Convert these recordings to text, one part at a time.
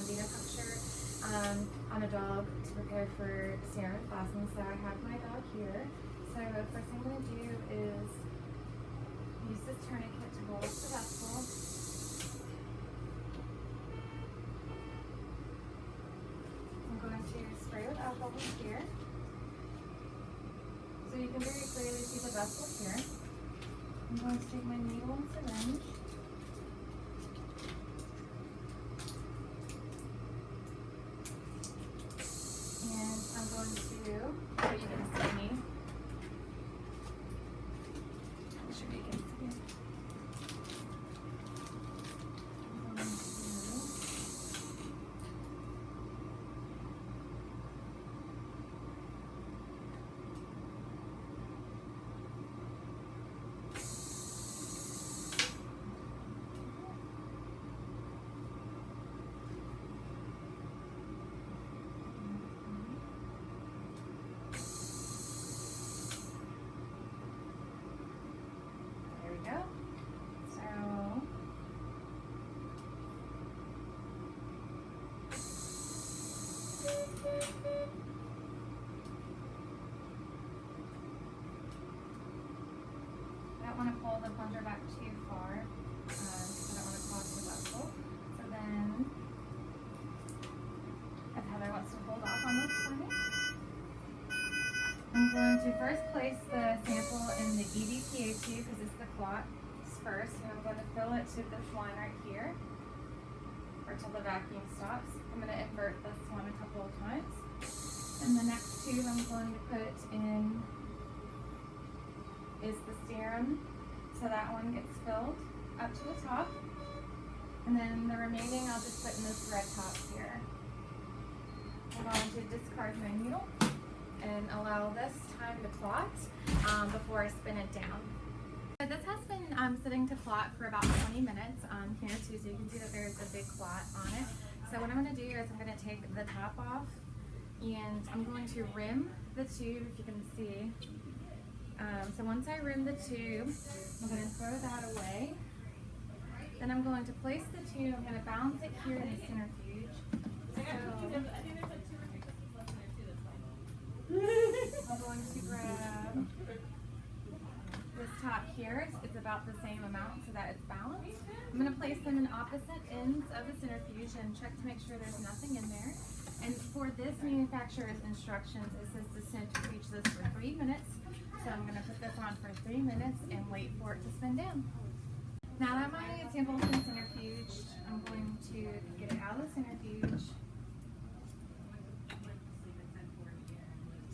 data puncture on a dog to prepare for serum plasma. So I have my dog here. So the first thing I'm going to do is use this tourniquet to roll up the vessel. I'm going to spray with alcohol here. So you can very clearly see the vessel here. I'm going to take my needle and syringe. And I'm going to, so you can see me. Make sure you can see it. I don't want to pull the plunger back too far because I don't want to clog the vessel. So then, if Heather wants to hold off on this for me, I'm going to first place the sample in the EDTA tube because it's the clot first, and I'm going to fill it to this line right here, or till the vacuum stops. I'm going to invert this one a couple of times. And the next tube I'm going to put in is the serum, so that one gets filled up to the top. And then the remaining I'll just put in this red top here. I'm going to discard my needle and allow this time to clot before I spin it down. So this has been sitting to clot for about 20 minutes here too, so you can see that there's a big clot on it. So what I'm going to do is I'm going to take the top off and I'm going to rim the tube, if you can see. So once I rim the tube, I'm going to throw that away. Then I'm going to place the tube, I'm going to balance it here in the centrifuge. So I'm going to grab this top here. It's about the same amount so that it's balanced. I'm going to place them in opposite ends of the centrifuge and check to make sure there's nothing in there. And for this manufacturer's instructions, it says to centrifuge this for 3 minutes. So I'm going to put this on for 3 minutes and wait for it to spin down. Now that my sample's been centrifuged, I'm going to get it out of the centrifuge.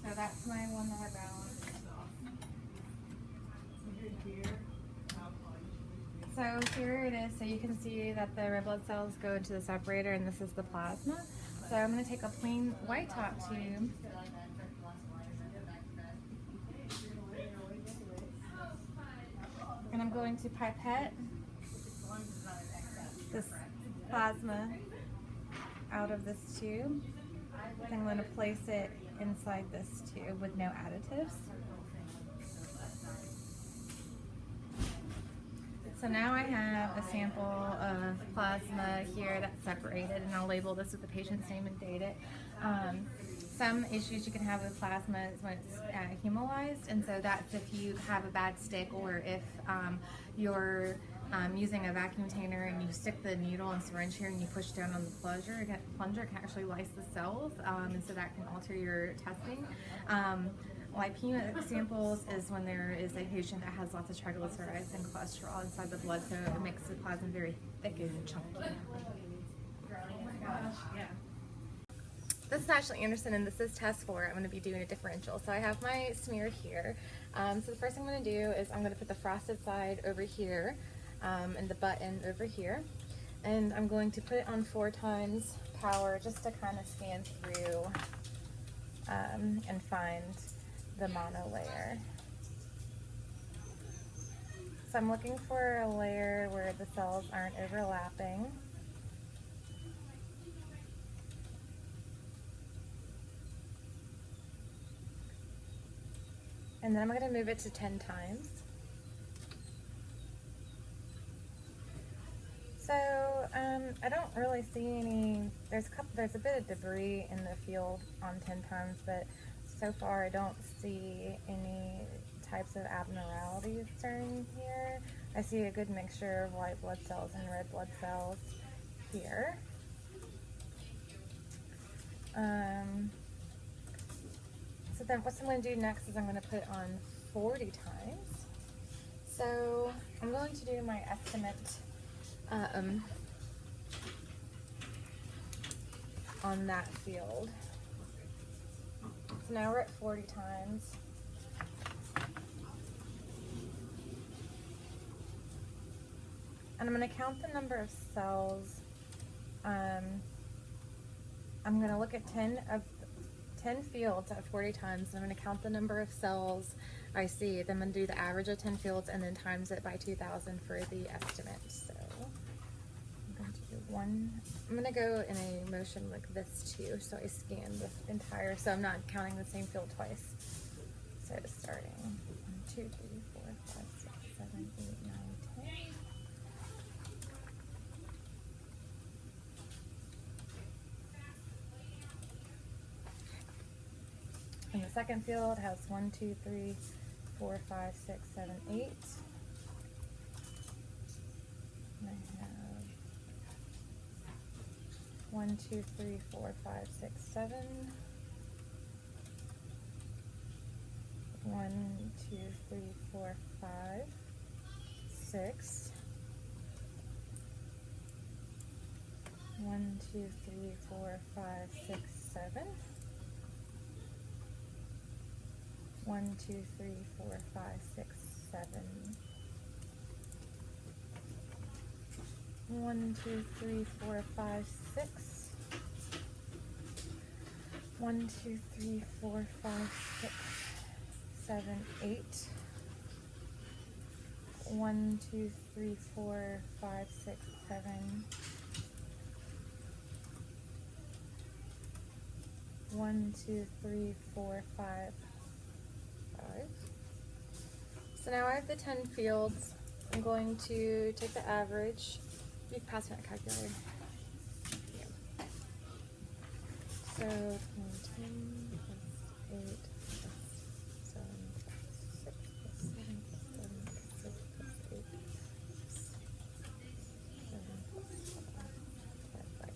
So that's my one that I balanced. So here it is. So you can see that the red blood cells go into the separator, and this is the plasma. So I'm going to take a plain white top tube. And I'm going to pipette this plasma out of this tube. And I'm going to place it inside this tube with no additives. So now I have a sample of plasma here that's separated, and I'll label this with the patient's name and date it. Some issues you can have with plasma is when it's hemolyzed, and so that's if you have a bad stick, or if you're using a vacuum container and you stick the needle and syringe here and you push down on the plunger, it can actually lyse the cells, and so that can alter your testing. Lipemic samples is when there is a patient that has lots of triglycerides and cholesterol inside the blood, so it makes the plasma very thick and chunky. Oh my gosh, yeah. This is Ashley Anderson, and this is test 4. I'm going to be doing a differential. So I have my smear here. So the first thing I'm going to do is I'm going to put the frosted side over here and the butt end over here. And I'm going to put it on 4 times power just to kind of scan through and find the mono layer. So I'm looking for a layer where the cells aren't overlapping. And then I'm going to move it to 10 times. So I don't really see any. There's a bit of debris in the field on 10 times, but so far I don't see any types of abnormalities during here. I see a good mixture of white blood cells and red blood cells here. So then what I'm going to do next is I'm going to put on 40 times. So I'm going to do my estimate on that field. So now we're at 40 times. And I'm going to count the number of cells. I'm going to look at 10 fields at 40 times, and I'm going to count the number of cells I see. Then I'm going to do the average of 10 fields and then times it by 2,000 for the estimate. So I'm going to do I'm going to go in a motion like this too, so I scan the entire, so I'm not counting the same field twice. So starting 1, 2, 3, 4, 5, 6, 7, 8, 9, 10. And the second field has 1, 2, 3, 4, 5, 6, 7, 8. And I have 1, 2, 3, 4, 5, 6, 7. 1, 2, 3, 4, 5, 6. 1, 2, 3, 4, 5, 6, 7. 1, 2, 3, 4, 5, 6, 7. 1, 2, 3, 4, 5, 6. 1, 2, 3, 4, 5, 6, 7, 8. 1, 2, 3, 4, 5, 6, 7. 1, 2, 3, 4, 5. So now I have the 10 fields. I'm going to take the average. You can pass me that calculator. Yeah. So 10 plus 8 plus 7 plus 6 plus 7 plus 7 plus 6 plus 8 plus 7 plus 5 by 10.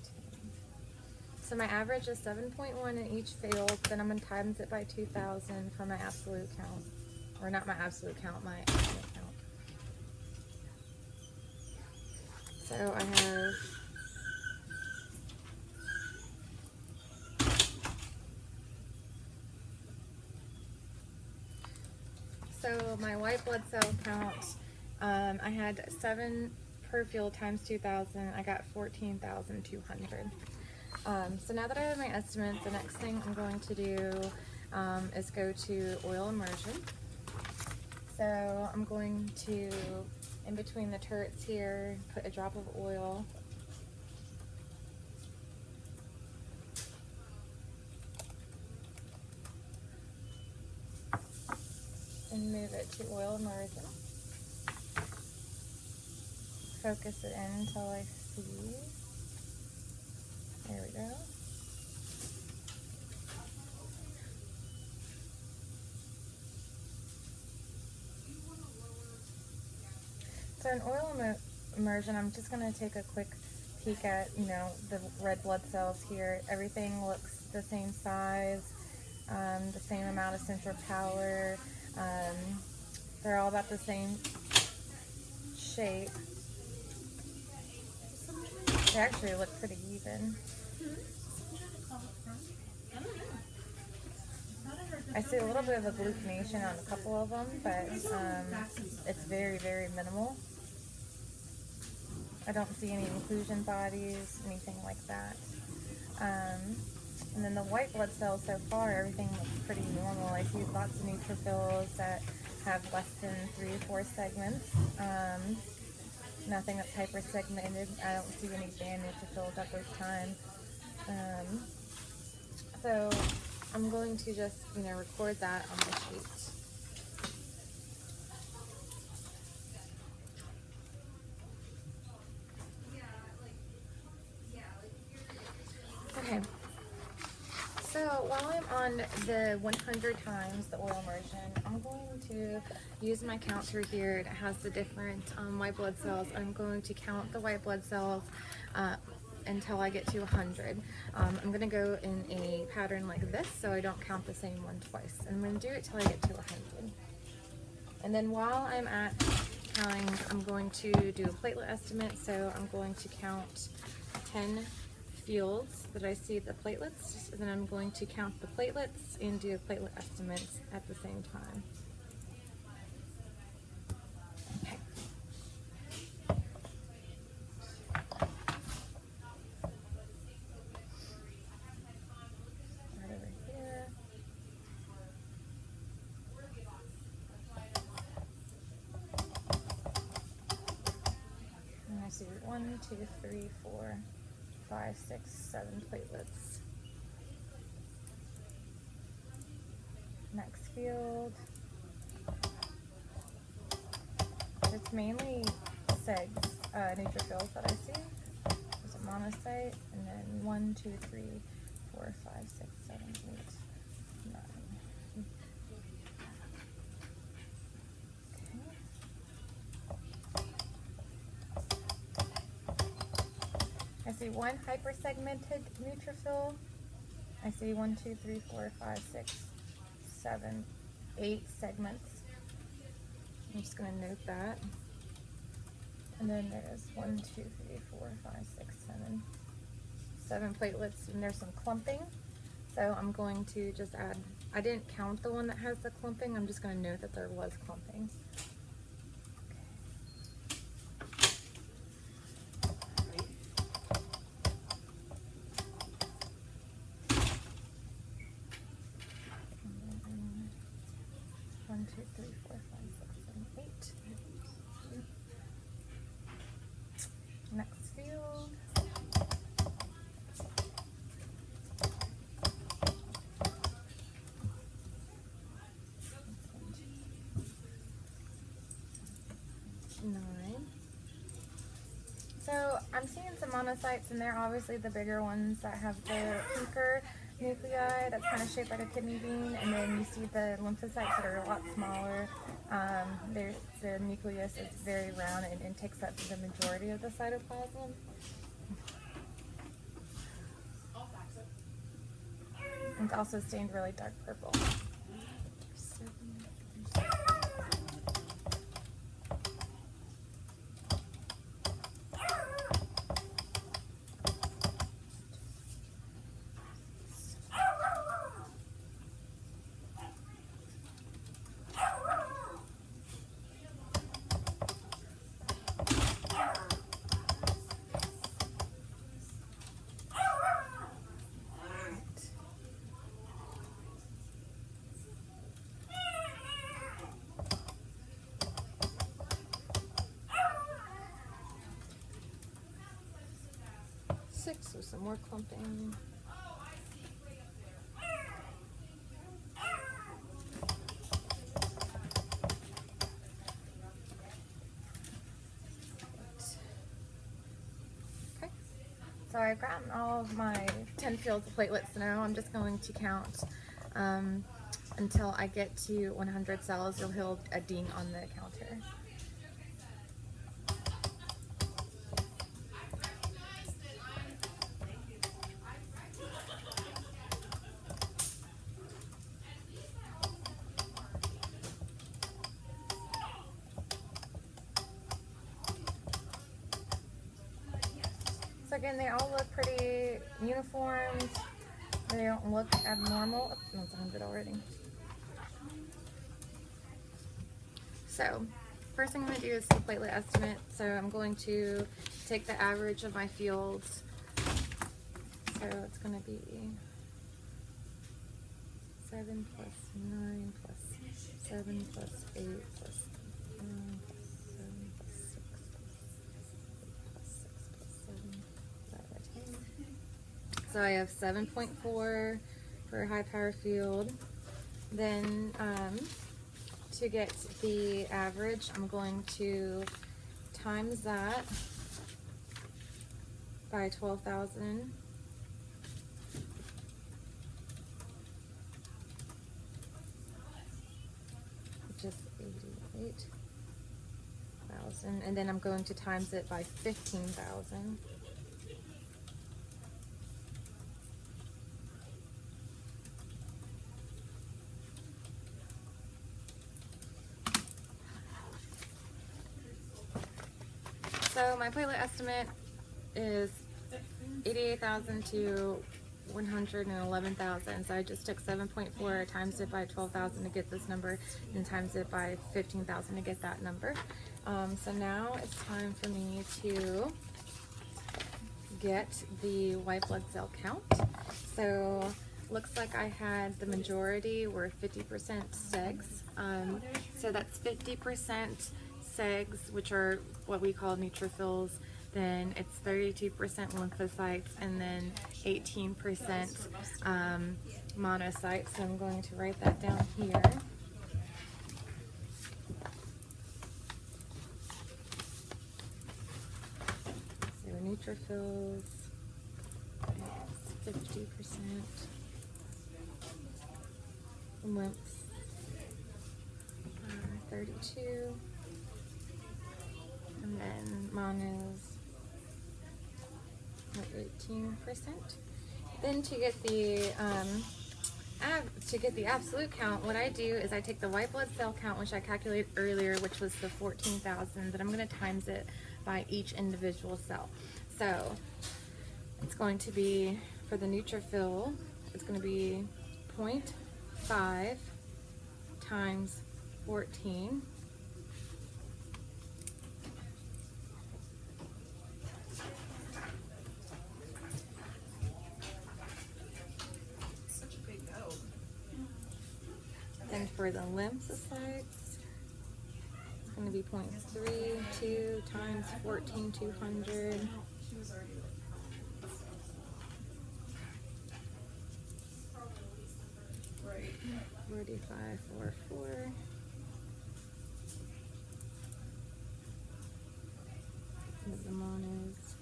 So my average is 7.1 in each field. Then I'm going to times it by 2,000 for my absolute count. Or not my absolute count, my estimate count. So I have my white blood cell count, I had 7 per field times 2,000. I got 14,200. So now that I have my estimates, the next thing I'm going to do is go to oil immersion. So I'm going to, in between the turrets here, put a drop of oil. And move it to oil immersion. Focus it in until I see. There we go. So in oil immersion, I'm just going to take a quick peek at, the red blood cells here. Everything looks the same size, the same amount of central power. They're all about the same shape. They actually look pretty even. I see a little bit of agglutination on a couple of them, but it's very, very minimal. I don't see any inclusion bodies, anything like that. And then the white blood cells so far, everything looks pretty normal. I see lots of neutrophils that have less than 3 or 4 segments. Nothing that's hypersegmented. I don't see any band neutrophils at this time. So I'm going to just, record that on the sheet. Okay. So while I'm on the 100 times the oil immersion, I'm going to use my counter here. It has the different white blood cells. I'm going to count the white blood cells until I get to 100. I'm going to go in a pattern like this so I don't count the same one twice. I'm going to do it till I get to 100. And then while I'm at counting, I'm going to do a platelet estimate. So I'm going to count 10 fields that I see the platelets, and then I'm going to count the platelets and do platelet estimates at the same time. Okay. Right over here. And I see 1, 2, 3, 4, 5, 6, 7 platelets. Next field. It's mainly segs, neutrophils that I see. There's a monocyte, and then 1, 2, 3, 4, 5, 6, 7, 8, 9. I see 1 hypersegmented neutrophil. I see 1, 2, 3, 4, 5, 6, 7, 8 segments. I'm just going to note that. And then there's 1, 2, 3, 4, 5, 6, 7 platelets, and there's some clumping. So I'm going to just add, I didn't count the one that has the clumping, I'm just going to note that there was clumping. One, two, three, four, five, six, 7, 8. Next field. Nine. So I'm seeing some monocytes, and they're obviously the bigger ones that have the pinker nuclei that's kind of shaped like a kidney bean, and then you see the lymphocytes that are a lot smaller. The nucleus is very round and takes up the majority of the cytoplasm. It's also stained really dark purple. 6, so some more clumping. Okay, so I've gotten all of my 10 fields of platelets now. I'm just going to count until I get to 100 cells. You'll hear a ding on the counter. So again, they all look pretty uniformed. They don't look abnormal. Oh, that's 100 already. So first thing I'm going to do is the platelet estimate. So I'm going to take the average of my fields. So it's going to be 7 plus 9 plus 7 plus 8 plus 9 plus 7 plus 6 plus 6 plus 7 divided by 10. So I have 7.4 for a high power field. Then to get the average, I'm going to times that by 12,000 8,000, and then I'm going to times it by 15,000. So my platelet estimate is 88,000 to 111,000. So I just took 7.4, times it by 12,000 to get this number, and times it by 15,000 to get that number. So now it's time for me to get the white blood cell count. So looks like I had the majority were 50% segs. So that's 50% segs, which are what we call neutrophils. Then it's 32% lymphocytes, and then 18% monocytes. So I'm going to write that down here. So neutrophils, 50%, lymphs, 32, and then monos, 18%. Then to get the absolute count, what I do is I take the white blood cell count, which I calculated earlier, which was the 14,000, but I'm going to times it by each individual cell. So it's going to be, for the neutrophil, it's going to be 0.5 times 14. And for the lymphocytes, it's going to be 0.32 times 14,200. 4544. The monos.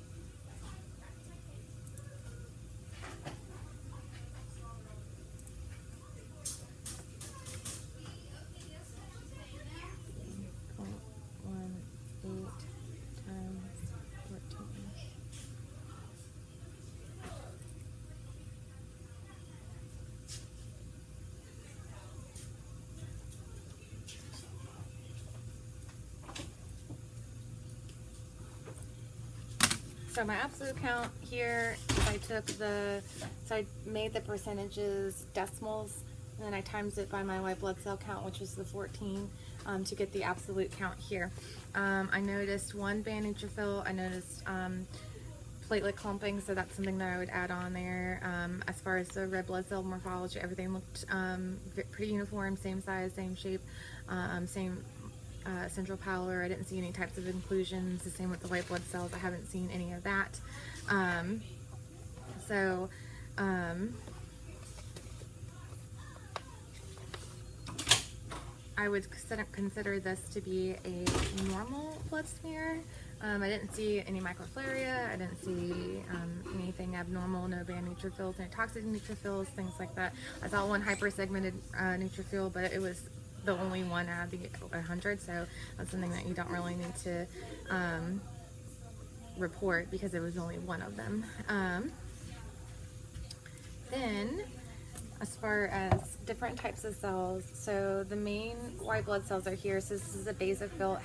So my absolute count here, I made the percentages decimals, and then I times it by my white blood cell count, which was the 14, to get the absolute count here. I noticed one band neutrophil. I noticed platelet clumping, so that's something that I would add on there. As far as the red blood cell morphology, everything looked pretty uniform, same size, same shape, same central pallor. I didn't see any types of inclusions. The same with the white blood cells. I haven't seen any of that. I would consider this to be a normal blood smear. I didn't see any microflaria. I didn't see anything abnormal, no band neutrophils, no toxic neutrophils, things like that. I saw one hypersegmented neutrophil, but it was the only one out of the 100, so that's something that you don't really need to report because there was only one of them. Then, as far as different types of cells, so the main white blood cells are here. So this is a basophil.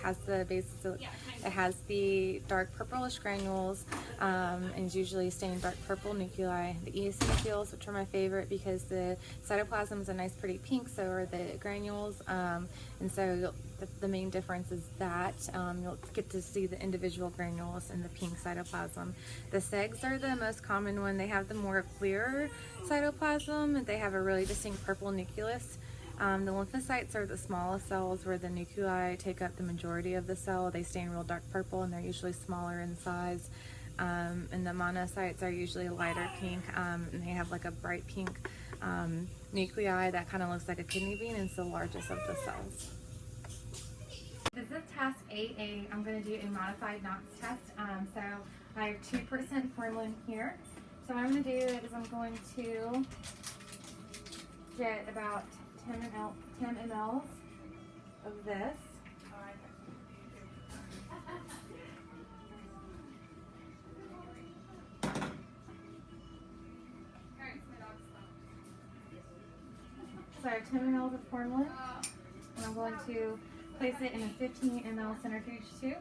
It has the dark purplish granules, and is usually stained dark purple nuclei. The eosinophils, which are my favorite because the cytoplasm is a nice pretty pink, so are the granules, and so the main difference is that you'll get to see the individual granules in the pink cytoplasm. The segs are the most common one. They have the more clearer cytoplasm, and they have a really distinct purple nucleus. The lymphocytes are the smallest cells where the nuclei take up the majority of the cell. They stain real dark purple, and they're usually smaller in size. And the monocytes are usually lighter pink, and they have like a bright pink nuclei that kind of looks like a kidney bean, and it's the largest of the cells. This is task 8A. I'm going to do a modified Knox test. So I have 2% formalin here. So what I'm going to do is I'm going to get about 10 mLs of this. So I have 10 ml of formula, and I'm going to place it in a 15 ml centrifuge tube.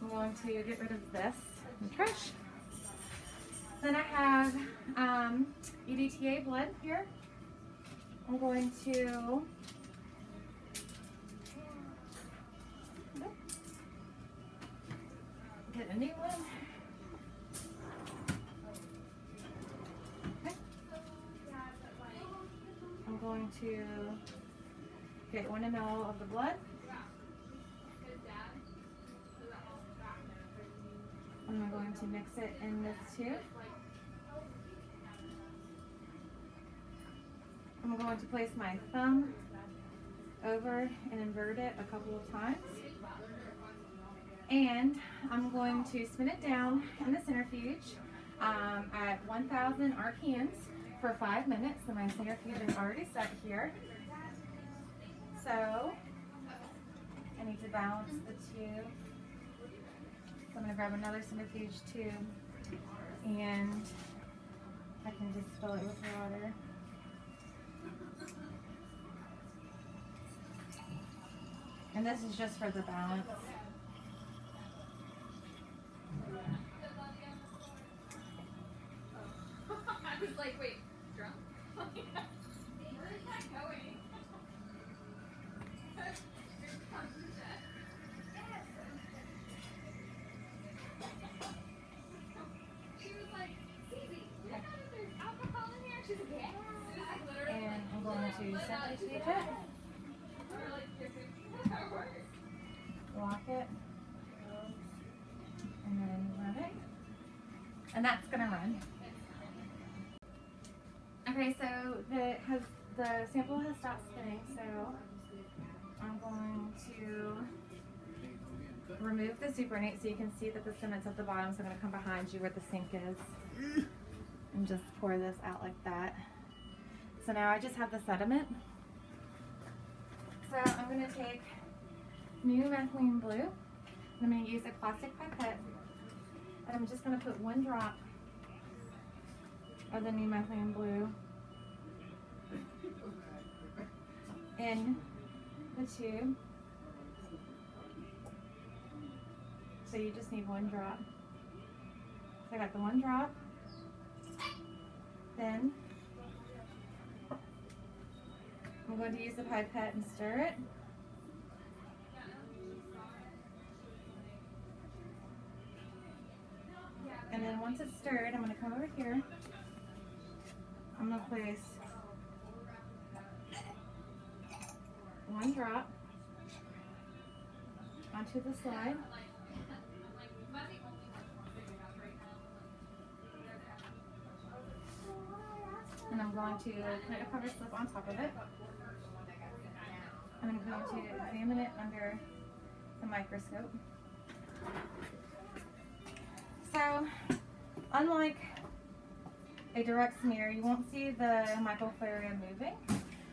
I'm going to get rid of this in the trash. Then I have EDTA blood here. I'm going to get a new one. Okay. I'm going to get 1 ml of the blood. And I'm going to mix it in this tube. I'm going to place my thumb over and invert it a couple of times. And I'm going to spin it down in the centrifuge at 1000 RPMs for 5 minutes. So my centrifuge is already set here. So I need to balance the tube. So I'm going to grab another centrifuge tube and I can just fill it with water. And this is just for the balance. I was like, wait, drunk? Where is that going? She was like, Cece, you know there's alcohol in here? She's like, yeah. And I'm going to centrifuge it, lock it, and then run it. And that's going to run. Okay, so the sample has stopped spinning, so I'm going to remove the supernatant so you can see that the sediment's at the bottom. So I'm going to come behind you where the sink is and just pour this out like that. So now I just have the sediment. So I'm going to take new methylene blue. I'm going to use a plastic pipette, and I'm just going to put 1 drop of the new methylene blue in the tube. So you just need 1 drop. So I got the 1 drop. Then I'm going to use the pipette and stir it. And then once it's stirred, I'm going to come over here. I'm going to place 1 drop onto the slide. And I'm going to put a cover slip on top of it. And I'm going to examine it under the microscope. So, unlike a direct smear, you won't see the microfilariae moving.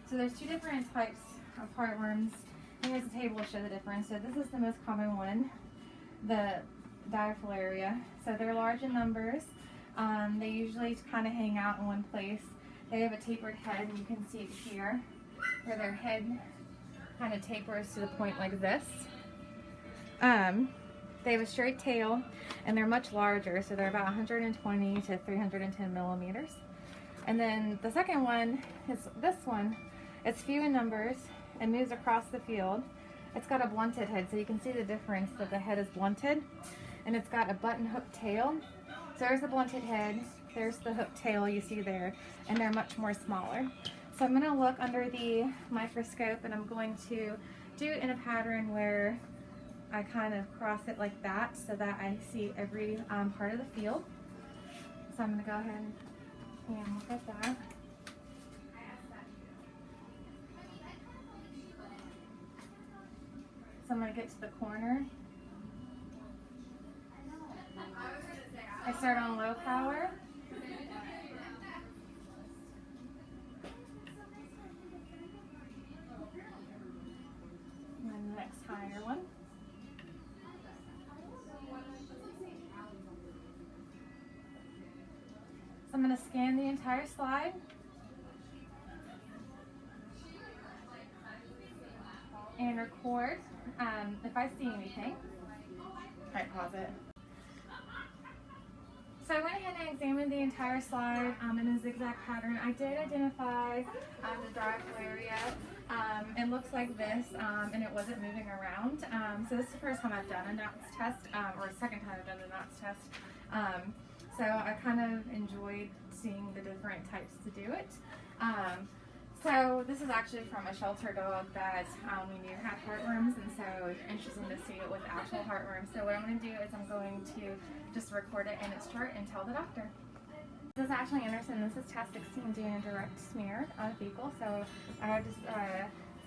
So there's 2 different types of heartworms. Here's a table to show the difference. So this is the most common one, the difilaria. So they're large in numbers. They usually kind of hang out in one place. They have a tapered head, and you can see it here, where their head kind of tapers to the point like this. They have a straight tail, and they're much larger, so they're about 120 to 310 millimeters. And then the second one is this one. It's few in numbers and moves across the field. It's got a blunted head, so you can see the difference that the head is blunted, and it's got a button hook tail. So there's the blunted head, there's the hook tail you see there, and they're much more smaller. So I'm going to look under the microscope, and I'm going to do it in a pattern where I kind of cross it like that so that I see every part of the field. So I'm going to go ahead and look at that. So I'm going to get to the corner. I start on low power. And then the next higher one. So I'm going to scan the entire slide. And record if I see anything. Alright, pause it. So I went ahead and examined the entire slide in a zigzag pattern. I did identify the dry area. It looks like this, and it wasn't moving around. So this is the first time I've done a knots test, or second time I've done a knots test. So I kind of enjoyed seeing the different types to do it. So this is actually from a shelter dog that we knew had heartworms, and so it was interesting to see it with actual heartworms. So what I'm going to do is I'm going to just record it in its chart and tell the doctor. This is Ashley Anderson. This is test 16 doing a direct smear of fecal. So I have just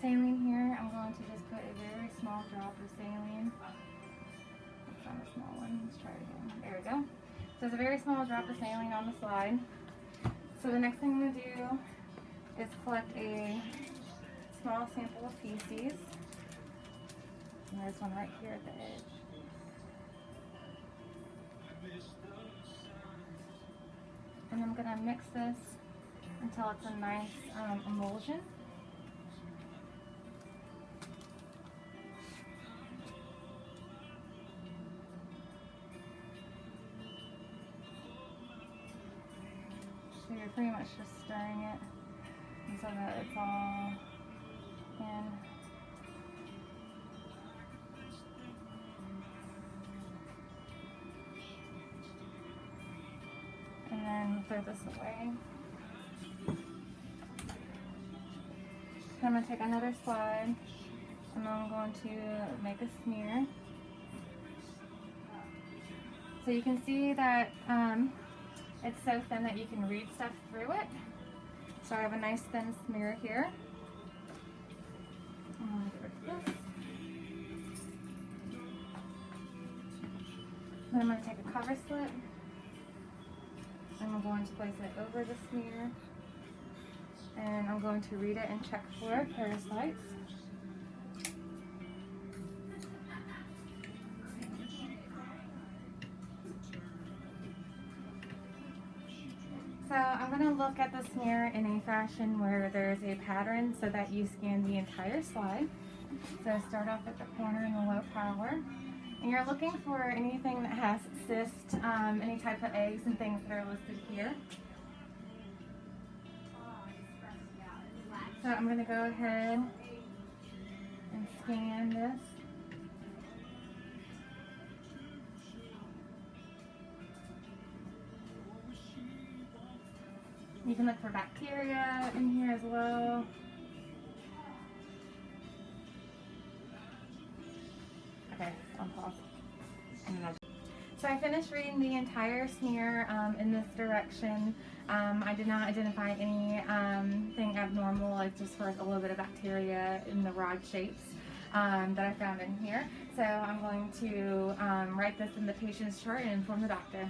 saline here. I'm going to just put a very small drop of saline. That's not a small one. Let's try it again. There we go. So it's a very small drop of saline on the slide. So the next thing I'm going to do is collect a small sample of feces. And there's one right here at the edge. And I'm going to mix this until it's a nice emulsion. So you're pretty much just stirring it so that it's all in. And then throw this away. So I'm going to take another slide and I'm going to make a smear. So you can see that it's so thin that you can read stuff through it. So I have a nice thin smear here. I'm going to get rid of this. Then I'm going to take a cover slip. And I'm going to place it over the smear. And I'm going to read it and check for parasites. So I'm going to look at the smear in a fashion where there's a pattern so that you scan the entire slide. So start off at the corner in the low power. And you're looking for anything that has cyst, any type of eggs and things that are listed here. So I'm going to go ahead and scan this. You can look for bacteria in here as well. Okay, on pause. So I finished reading the entire smear in this direction. I did not identify anything abnormal, like just for a little bit of bacteria in the rod shapes that I found in here. So I'm going to write this in the patient's chart and inform the doctor.